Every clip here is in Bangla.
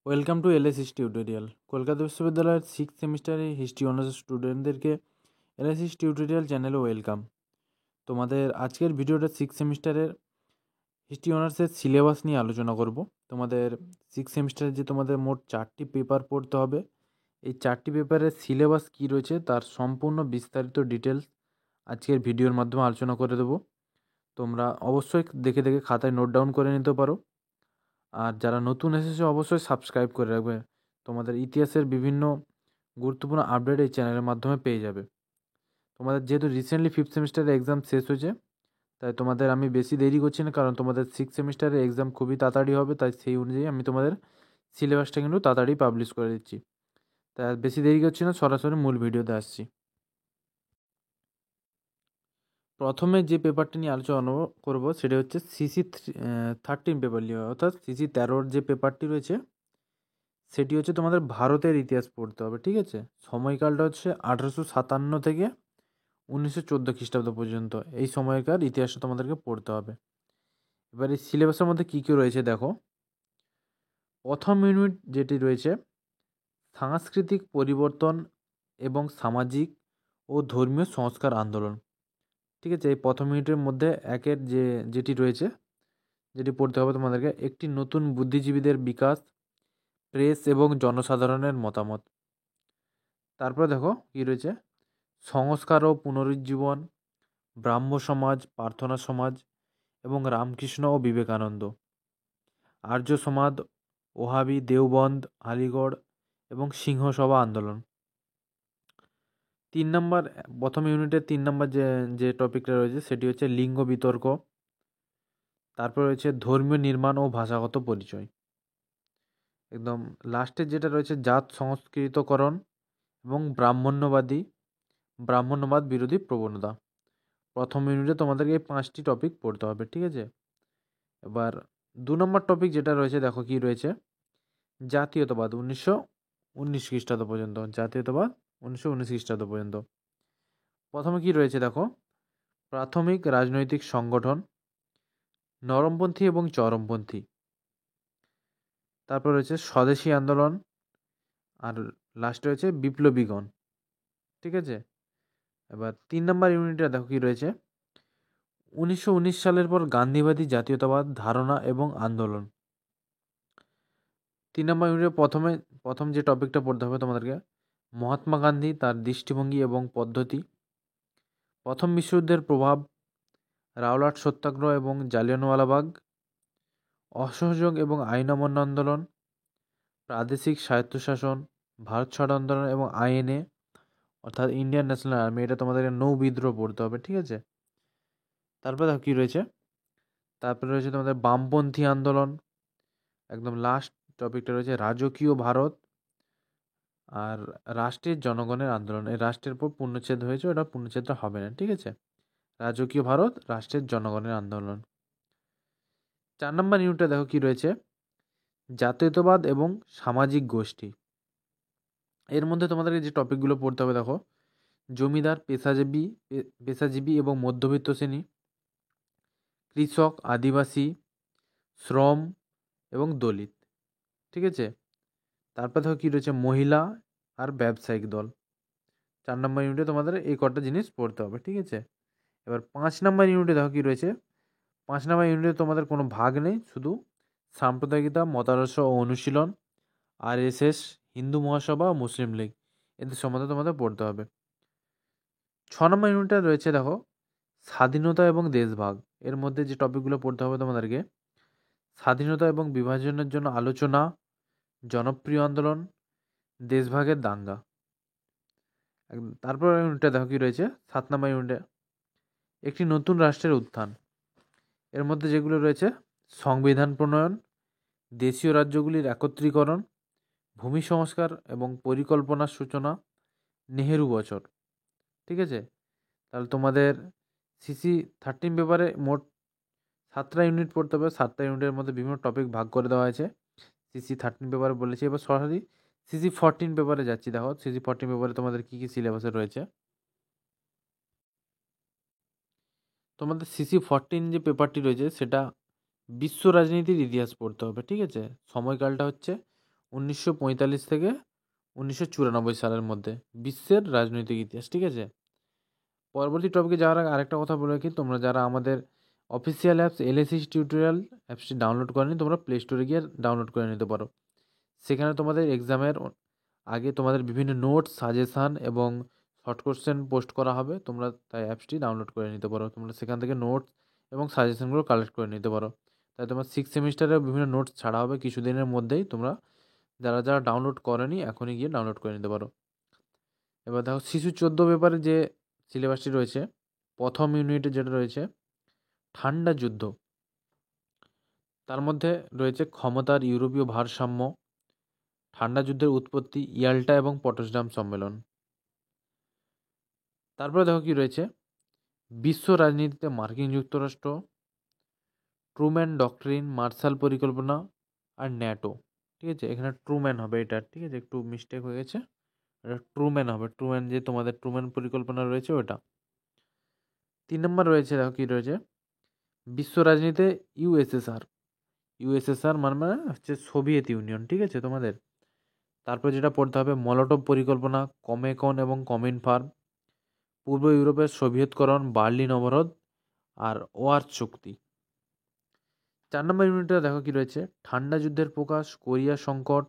Welcome to LSS tutorial. Kolkata বিশ্ববিদ্যালয়ের 6th সেমিস্টারের হিস্ট্রি অনার্স স্টুডেন্টদেরকে এলএসএস টিউটোরিয়াল চ্যানেলে ওয়েলকাম। তোমাদের আজকের ভিডিওটা 6th সেমিস্টারের হিস্ট্রি অনার্সের সিলেবাস নিয়ে আলোচনা করব। তোমাদের 6th সেমিস্টারে যে তোমাদের মোট 4টি পেপার পড়তে হবে, এই 4টি পেপারের সিলেবাস কী রয়েছে তার সম্পূর্ণ বিস্তারিত ডিটেলস আজকের ভিডিওর মাধ্যমে আলোচনা করে দেবো। তোমরা অবশ্যই দেখে দেখে খাতায় নোট ডাউন করে নিতে পারো। আর যারা নতুন এসেছে অবশ্যই সাবস্ক্রাইব করে রাখবে। তোমাদের ইতিহাসের বিভিন্ন গুরুত্বপূর্ণ আপডেট এই চ্যানেলের মাধ্যমে পেয়ে যাবে। তোমাদের যেহেতু রিসেন্টলি 5th সেমিস্টারের এক্সাম শেষ হয়েছে, তাই তোমাদের আমি বেশি দেরি করছি না, কারণ তোমাদের 6th সেমিস্টারের এক্সাম খুবই তাড়াতাড়ি হবে, তাই সেই অনুযায়ী আমি তোমাদের সিলেবাসটা কিন্তু তাড়াতাড়ি পাবলিশ করে দিচ্ছি। তাই আর বেশি দেরি করছি না, সরাসরি মূল ভিডিওতে আসছি। প্রথমে যে পেপারটি নিয়ে আলোচনা করব সেটা হচ্ছে সিসি 13 পেপার নিয়ে, অর্থাৎ সিসি 13 যে পেপারটি রয়েছে সেটি হচ্ছে তোমাদের ভারতের ইতিহাস পড়তে হবে। ঠিক আছে, সময়কালটা হচ্ছে 1857 থেকে 1914 খ্রিস্টাব্দ পর্যন্ত, এই সময়কার ইতিহাসটা তোমাদেরকে পড়তে হবে। এবার এই সিলেবাসের মধ্যে কী কী রয়েছে দেখো। প্রথম ইউনিট যেটি রয়েছে সাংস্কৃতিক পরিবর্তন এবং সামাজিক ও ধর্মীয় সংস্কার আন্দোলন। ঠিক আছে, এই প্রথম ইউনিটের মধ্যে একের যেটি রয়েছে, যেটি পড়তে হবে তোমাদেরকে, একটি নতুন বুদ্ধিজীবীদের বিকাশ, প্রেস এবং জনসাধারণের মতামত। তারপরে দেখো কী রয়েছে, সংস্কার ও পুনরুজ্জীবন, ব্রাহ্ম সমাজ, প্রার্থনা সমাজ এবং রামকৃষ্ণ ও বিবেকানন্দ, আর্য সমাজ, ওহাবি, দেওবন্দ, আলিগড় এবং সিংহসভা আন্দোলন। 3 নম্বর, প্রথম ইউনিটের 3 নম্বর যে টপিকটা রয়েছে সেটি হচ্ছে লিঙ্গ বিতর্ক। তারপর রয়েছে ধর্মীয় নির্মাণ ও ভাষাগত পরিচয়। একদম লাস্টের যেটা রয়েছে জাত সংস্কৃতকরণ এবং ব্রাহ্মণ্যবাদ বিরোধী প্রবণতা। প্রথম ইউনিটে তোমাদেরকে এই 5টি টপিক পড়তে হবে। ঠিক আছে, এবার 2 নম্বর টপিক যেটা রয়েছে দেখো কি রয়েছে, জাতীয়তাবাদ 1919 খ্রিস্টাব্দ পর্যন্ত। জাতীয়তাবাদ 1919 খ্রিস্টাব্দ পর্যন্ত। প্রথমে কি রয়েছে দেখো, প্রাথমিক রাজনৈতিক সংগঠন, নরমপন্থী এবং চরমপন্থী। তারপর রয়েছে স্বদেশী আন্দোলন, আর লাস্টে রয়েছে বিপ্লবীগণ। ঠিক আছে, এবার 3 নম্বর ইউনিটে দেখো কি রয়েছে, 1919 সালের পর গান্ধীবাদী জাতীয়তাবাদ ধারণা এবং আন্দোলন। 3 নম্বর ইউনিটে প্রথম যে টপিকটা পড়তে হবে তোমাদেরকে, মহাত্মা গান্ধী, তার দৃষ্টিভঙ্গি এবং পদ্ধতি, প্রথম বিশ্বযুদ্ধের প্রভাব, রাওলাট সত্যাগ্রহ এবং জালিয়ানওয়ালাবাগ, অসহযোগ এবং আইন অমান্য আন্দোলন, প্রাদেশিক স্বায়ত্তশাসন, ভারত ছাড়ো আন্দোলন এবং আইএনএ অর্থাৎ ইন্ডিয়ান ন্যাশনাল আর্মি, এটা তোমাদেরকে নৌ বিদ্রোহ পড়তে হবে। ঠিক আছে, তারপরে দেখো কী রয়েছে, তারপরে রয়েছে তোমাদের বামপন্থী আন্দোলন। একদম লাস্ট টপিকটা রয়েছে রাজকীয় ভারত আর রাষ্ট্রের জনগণের আন্দোলন। এই রাষ্ট্রের উপর পূর্ণচ্ছেদ হয়েছে, ওটা পূর্ণচ্ছেদটা হবে না। ঠিক আছে, রাজকীয় ভারত, রাষ্ট্রের জনগণের আন্দোলন। 4 নম্বর ইউনিটে দেখো কি রয়েছে, জাতীয়তাবাদ এবং সামাজিক গোষ্ঠী। এর মধ্যে তোমাদেরকে যে টপিকগুলো পড়তে হবে দেখো, জমিদার, পেশাজীবী এবং মধ্যবিত্ত শ্রেণী, কৃষক, আদিবাসী, শ্রম এবং দলিত। ঠিক আছে, তারপর দেখো কী রয়েছে, মহিলা আর ব্যবসায়িক দল। 4 নম্বর ইউনিটে তোমাদের এই কটা জিনিস পড়তে হবে। ঠিক আছে, এবার 5 নম্বর ইউনিটে দেখো কী রয়েছে, 5 নম্বর ইউনিটে তোমাদের কোনো ভাগ নেই, শুধু সাম্প্রদায়িকতা, মতাদর্শ ও অনুশীলন, আরএসএস, হিন্দু মহাসভা ও মুসলিম লীগ, এদের সম্বন্ধে তোমাদের পড়তে হবে। 6 নম্বর ইউনিটে রয়েছে দেখো স্বাধীনতা এবং দেশভাগ। এর মধ্যে যে টপিকগুলো পড়তে হবে তোমাদেরকে, স্বাধীনতা এবং বিভাজনের জন্য আলোচনা, জনপ্রিয় আন্দোলন, দেশভাগের দাঙ্গা। তারপর ইউনিটটা দেখো কি রয়েছে, 7 নম্বর ইউনিটে একটি নতুন রাষ্ট্রের উত্থান। এর মধ্যে যেগুলো রয়েছে, সংবিধান প্রণয়ন, দেশীয় রাজ্যগুলির একত্রীকরণ, ভূমি সংস্কার এবং পরিকল্পনার সূচনা, নেহেরু বছর। ঠিক আছে, তাহলে তোমাদের সিসি 13 পেপারে মোট 7টা ইউনিট পড়তে হবে। 7টা ইউনিটের মধ্যে বিভিন্ন টপিক ভাগ করে দেওয়া হয়েছে। সিসি 13 পেপারে বলেছি, এবার সরাসরি সিসি 14 পেপারে যাচ্ছি। দেখো সিসি 14 পেপারে তোমাদের কী কী সিলেবাসে রয়েছে। তোমাদের সিসি 14 যে পেপারটি রয়েছে সেটা বিশ্ব রাজনীতির ইতিহাস পড়তে হবে। ঠিক আছে, সময়কালটা হচ্ছে 1945 থেকে 1994 সালের মধ্যে বিশ্বের রাজনৈতিক ইতিহাস। ঠিক আছে, পরবর্তী টপিকে যাওয়ার আগে আরেকটা কথা বলে রাখি, তোমরা যারা আমাদের অফিসিয়াল অ্যাপস এলএসি টিউটোরিয়াল অ্যাপসটি ডাউনলোড করেনি, তোমরা প্লে স্টোরে গিয়ে ডাউনলোড করে নিতে পারো। সেখানে তোমাদের এক্সামের আগে তোমাদের বিভিন্ন নোটস, সাজেশান এবং শর্ট কোশ্চেন পোস্ট করা হবে। তোমরা তাই অ্যাপসটি ডাউনলোড করে নিতে পারো। তোমরা সেখান থেকে নোটস এবং সাজেশানগুলো কালেক্ট করে নিতে পারো। তাই তোমার 6 সেমিস্টারের বিভিন্ন নোটস ছাড়া হবে কিছুদিনের মধ্যেই। তোমরা যারা যারা ডাউনলোড করেনি এখনই গিয়ে ডাউনলোড করে নিতে পারো। এবার দেখো শিশু 14 পেপারে যে সিলেবাসটি রয়েছে, প্রথম ইউনিটে যেটা রয়েছে ঠান্ডা যুদ্ধ, তার মধ্যে রয়েছে ক্ষমতার ইউরোপীয় ভারসাম্য, ঠান্ডা যুদ্ধের উৎপত্তি, ইয়াল্টা এবং পটসডাম সম্মেলন। তারপরে দেখো কি রয়েছে, বিশ্ব রাজনীতিতে মার্কিন যুক্তরাষ্ট্র, ট্রুম্যান ডক্ট্রিন, মার্শাল পরিকল্পনা আর ন্যাটো। ঠিক আছে, এখানে ট্রুম্যান হবে এটা, ঠিক আছে, একটু মিস্টেক হয়ে গেছে, এটা ট্রুম্যান হবে। ট্রুম্যান যে তোমাদের ট্রুম্যান পরিকল্পনা রয়েছে ওটা। 3 নম্বর রয়েছে, দেখো কি রয়েছে, বিশ্ব রাজনীতিতে ইউএসএসআর। ইউএসএসআর মানে হচ্ছে সোভিয়েত ইউনিয়ন। ঠিক আছে তোমাদের। তারপর যেটা পড়তে হবে মলোটভ পরিকল্পনা, কমেকন এবং কমিনফার্ম, পূর্ব ইউরোপের সোভিয়েতকরণ, বার্লিন অবরোধ আর ওয়ার চুক্তি। 4 নম্বর ইউনিটে দেখো কি রয়েছে, ঠান্ডা যুদ্ধের প্রকাশ, কোরিয়া সংকট,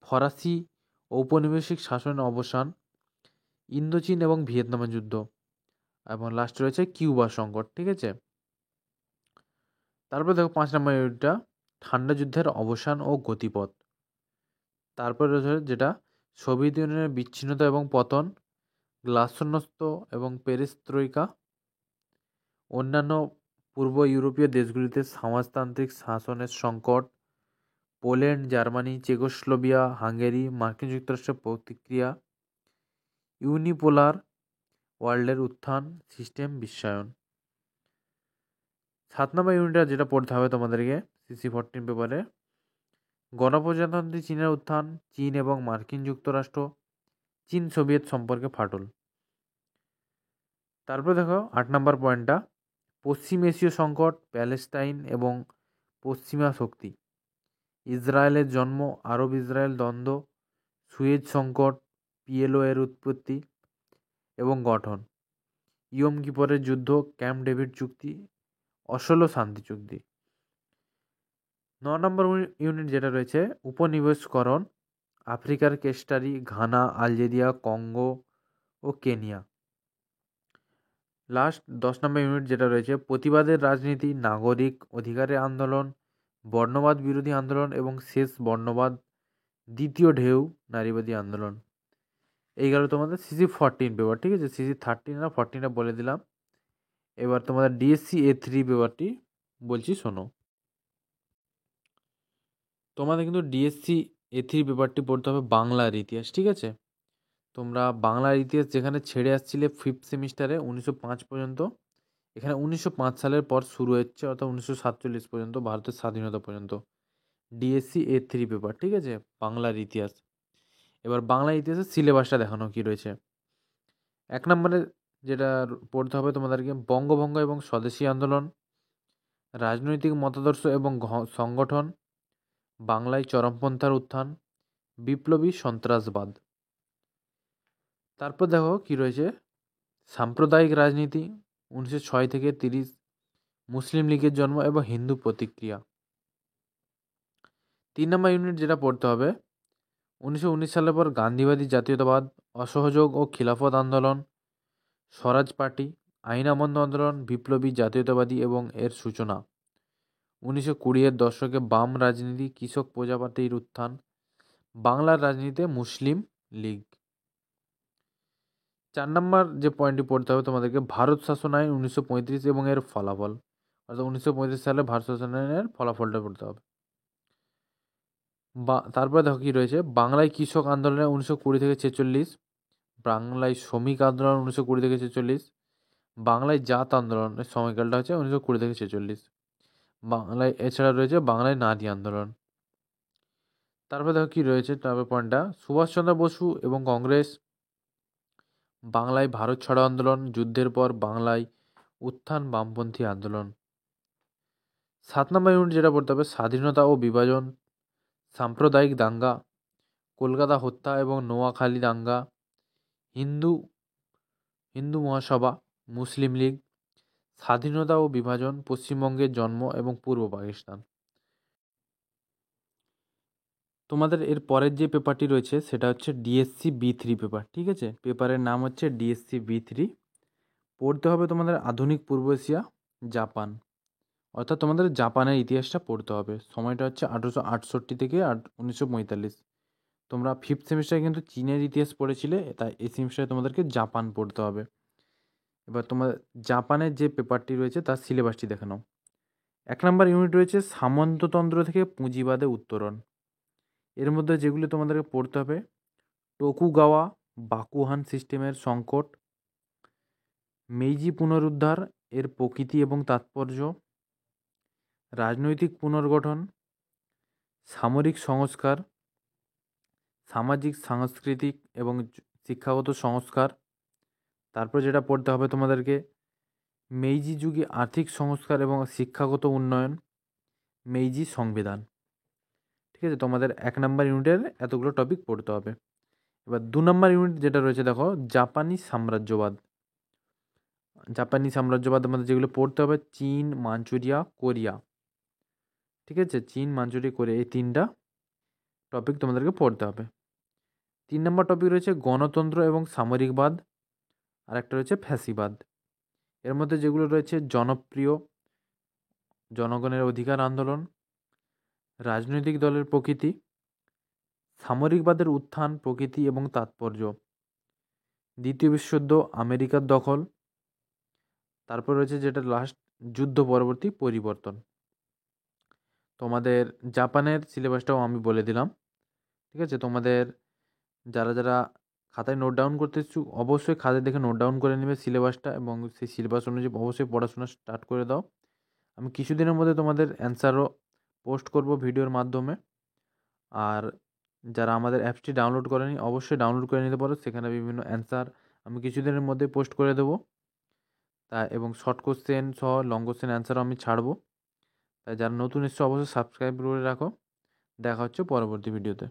ফরাসি ঔপনিবেশিক শাসনের অবসান, ইন্দোচীন এবং ভিয়েতনামের যুদ্ধ এবং লাস্টে রয়েছে কিউবা সংকট। ঠিক আছে, তারপর দেখো 5 নম্বর ইউনিটটা ঠান্ডা যুদ্ধের অবসান ও গতিপথ। তারপরে রয়েছে যেটা সোভিয়েত ইউনিয়নের বিচ্ছিন্নতা এবং পতন, গ্লাসnost এবং পেরেস্ত্রোইকা, অন্যান্য পূর্ব ইউরোপীয় দেশগুলিতে সমাজতান্ত্রিক শাসনের সংকট, পোল্যান্ড, জার্মানি, চেকোস্লোভাকিয়া, হাঙ্গেরি, মার্কিন যুক্তরাষ্ট্রের প্রতিক্রিয়া, ইউনিপোলার ওয়ার্ল্ডের উত্থান, সিস্টেম বিশ্বায়ন। 7 নম্বর ইউনিটটা যেটা পড়তে হবে তোমাদেরকে সিসি 14 পেপারে, গণপ্রজাতন্ত্রী চীনের উত্থান, চীন এবং মার্কিন যুক্তরাষ্ট্র, চীন সোভিয়েত সম্পর্কে ফাটল। তারপরে দেখো 8 নম্বর পয়েন্টটা পশ্চিম এশীয় সংকট, প্যালেস্টাইন এবং পশ্চিমা শক্তি, ইসরায়েলের জন্ম, আরব ইসরায়েল দ্বন্দ্ব, সুয়েজ সংকট, পিএলও এর উৎপত্তি এবং গঠন, ইয়ম কিপরের যুদ্ধ, ক্যাম্প ডেভিড চুক্তি, অসলো শান্তি চুক্তি। 9 নম্বর ইউনিট যেটা রয়েছে উপনিবেশকরণ, আফ্রিকার কেস্টারি, ঘানা, আলজেরিয়া, কঙ্গো ও কেনিয়া। লাস্ট 10 নম্বর ইউনিট যেটা রয়েছে প্রতিবাদের রাজনীতি, নাগরিক অধিকারের আন্দোলন, বর্ণবাদ বিরোধী আন্দোলন এবং শেষ বর্ণবাদ, দ্বিতীয় ঢেউ, নারীবাদী আন্দোলন। এই গেল তোমাদের সিসি 14 পেপার। ঠিক আছে, সিসি 13 না 14টা বলে দিলাম। এবার তোমাদের ডিএসসি A3 পেপারটি বলছি শোনো। তোমাদের কিন্তু ডিএসসি A3 পেপারটি পড়তে হবে বাংলার ইতিহাস। ঠিক আছে, তোমরা বাংলার ইতিহাস যেখানে ছেড়ে আসছিলে 5th সেমিস্টারে 1905 পর্যন্ত, এখানে 1905 সালের পর শুরু হচ্ছে, অর্থাৎ 1947 পর্যন্ত, ভারতের স্বাধীনতা পর্যন্ত। DSC A3 paper. ঠিক আছে, বাংলার ইতিহাস। এবার বাংলা ইতিহাসের সিলেবাসটা দেখানো কি রয়েছে। 1 নম্বরে যেটা পড়তে হবে তোমাদেরকে বঙ্গভঙ্গ এবং স্বদেশী আন্দোলন, রাজনৈতিক মতাদর্শ এবং সংগঠন, বাংলায় চরমপন্থার উত্থান, বিপ্লবী সন্ত্রাসবাদ। তারপর দেখো কি রয়েছে সাম্প্রদায়িক রাজনীতি, 1906 থেকে 30, মুসলিম লীগের জন্ম এবং হিন্দু প্রতিক্রিয়া। 3 নম্বর ইউনিট যেটা পড়তে হবে 1919 সালের পর গান্ধীবাদী জাতীয়তাবাদ, অসহযোগ ও খিলাফত আন্দোলন, স্বরাজ পার্টি, আইন অমান্য আন্দোলন, বিপ্লবী জাতীয়তাবাদী এবং এর সূচনা, 1920-এর দশকে বাম রাজনীতি, কৃষক প্রজাপাতির উত্থান, বাংলার রাজনীতিতে মুসলিম লীগ। 4 নম্বর যে পয়েন্টটি পড়তে হবে তোমাদেরকে ভারত শাসন আইন 1935 এবং এর ফলাফল, অর্থাৎ 1935 সালে ভারত শাসন আইনের ফলাফলটা পড়তে হবে। তারপরে দেখো কি রয়েছে বাংলায় কৃষক আন্দোলনে 1920 থেকে 46, বাংলায় শ্রমিক আন্দোলন 1920 থেকে 46, বাংলায় জাত আন্দোলনের সময়কালটা হচ্ছে 1920 থেকে 46, বাংলায় এছাড়া রয়েছে বাংলায় নারী আন্দোলন। তারপরে দেখো কি রয়েছে তারপর পয়েন্টটা সুভাষচন্দ্র বসু এবং কংগ্রেস, বাংলায় ভারত ছাড়ো আন্দোলন, যুদ্ধের পর বাংলায় উত্থান বামপন্থী আন্দোলন। 7 নম্বর ইউনিট যেটা পড়তে হবে স্বাধীনতা ও বিভাজন, সাম্প্রদায়িক দাঙ্গা, কলকাতা হত্যা এবং নোয়াখালী দাঙ্গা, হিন্দু হিন্দু মহাসভা, মুসলিম লীগ, স্বাধীনতা ও বিভাজন, পশ্চিমবঙ্গের জন্ম এবং পূর্ব পাকিস্তান। তোমাদের এর পরের যে পেপারটি রয়েছে সেটা হচ্ছে ডিএসসি বি3 পেপার, ঠিক আছে। পেপারের নাম হচ্ছে ডিএসসি বি3। পড়তে হবে তোমাদের আধুনিক পূর্ব এশিয়া, জাপান, অর্থাৎ তোমাদের জাপানের ইতিহাসটা পড়তে হবে। সময়টা হচ্ছে 1868 থেকে 1945। তোমরা ফিফথ সেমিস্টারে কিন্তু চীনের ইতিহাস পড়েছিলে, তাই এই সেমিস্টারে তোমাদেরকে জাপান পড়তে হবে। এবার তোমার জাপানের যে পেপারটি রয়েছে তার সিলেবাসটি দেখে নাও। 1 নম্বর ইউনিট রয়েছে সামন্ততন্ত্র থেকে পুঁজিবাদে উত্তরণ। এর মধ্যে যেগুলি তোমাদেরকে পড়তে হবে: টোকুগাওয়া বাকুহান সিস্টেমের সংকট, মেইজি পুনরুদ্ধার এর প্রকৃতি এবং তাৎপর্য, রাজনৈতিক পুনর্গঠন, সামরিক সংস্কার, সামাজিক সাংস্কৃতিক এবং শিক্ষাগত সংস্কার। তারপর যেটা পড়তে হবে তোমাদেরকে, মেইজি যুগে আর্থিক সংস্কার এবং শিক্ষাগত উন্নয়ন, মেইজি সংবিধান। ঠিক আছে, তোমাদের 1 নম্বর ইউনিটের এতগুলো টপিক পড়তে হবে। এবার 2 নম্বর ইউনিট যেটা রয়েছে দেখো, জাপানি সাম্রাজ্যবাদ। জাপানি সাম্রাজ্যবাদ আমাদের যেগুলো পড়তে হবে, চীন, মাঞ্চুরিয়া, কোরিয়া। ঠিক আছে, চীন, মাঞ্চুরিয়া, কোরিয়া, এই 3টা টপিক তোমাদেরকে পড়তে হবে। 3 নম্বর টপিক রয়েছে গণতন্ত্র এবং সামরিকবাদ, আর একটা রয়েছে ফ্যাসিবাদ। এর মধ্যে যেগুলো রয়েছে জনপ্রিয়, জনগণের অধিকার আন্দোলন, রাজনৈতিক দলের প্রকৃতি, সামরিকবাদের উত্থান, প্রকৃতি এবং তাৎপর্য, দ্বিতীয় বিশ্বযুদ্ধ, আমেরিকার দখল, তারপর রয়েছে যেটা লাস্ট, যুদ্ধ পরবর্তী পরিবর্তন। তোমাদের জাপানের সিলেবাসটাও আমি বলে দিলাম। ঠিক আছে, তোমাদের যারা যারা খাতায় নোট ডাউন করতে ইচ্ছুক অবশ্যই খাতায় দেখে নোট ডাউন করে নেবে সিলেবাসটা, এবং সেই সিলেবাস অনুযায়ী অবশ্যই পড়াশোনা স্টার্ট করে দাও। আমি কিছুদিনের মধ্যে তোমাদের অ্যান্সারও পোস্ট করব ভিডিওর মাধ্যমে। আর যারা আমাদের অ্যাপসটি ডাউনলোড করেনি অবশ্যই ডাউনলোড করে নিতে পারো, সেখানে বিভিন্ন অ্যান্সার আমি কিছুদিনের মধ্যে পোস্ট করে দেবো। এবং শর্ট কোশ্চেন সহ লং কোশ্চেন অ্যান্সারও আমি ছাড়বো। তাই যারা নতুন এসছো অবশ্যই সাবস্ক্রাইব করে রাখো। দেখা হচ্ছে পরবর্তী ভিডিওতে।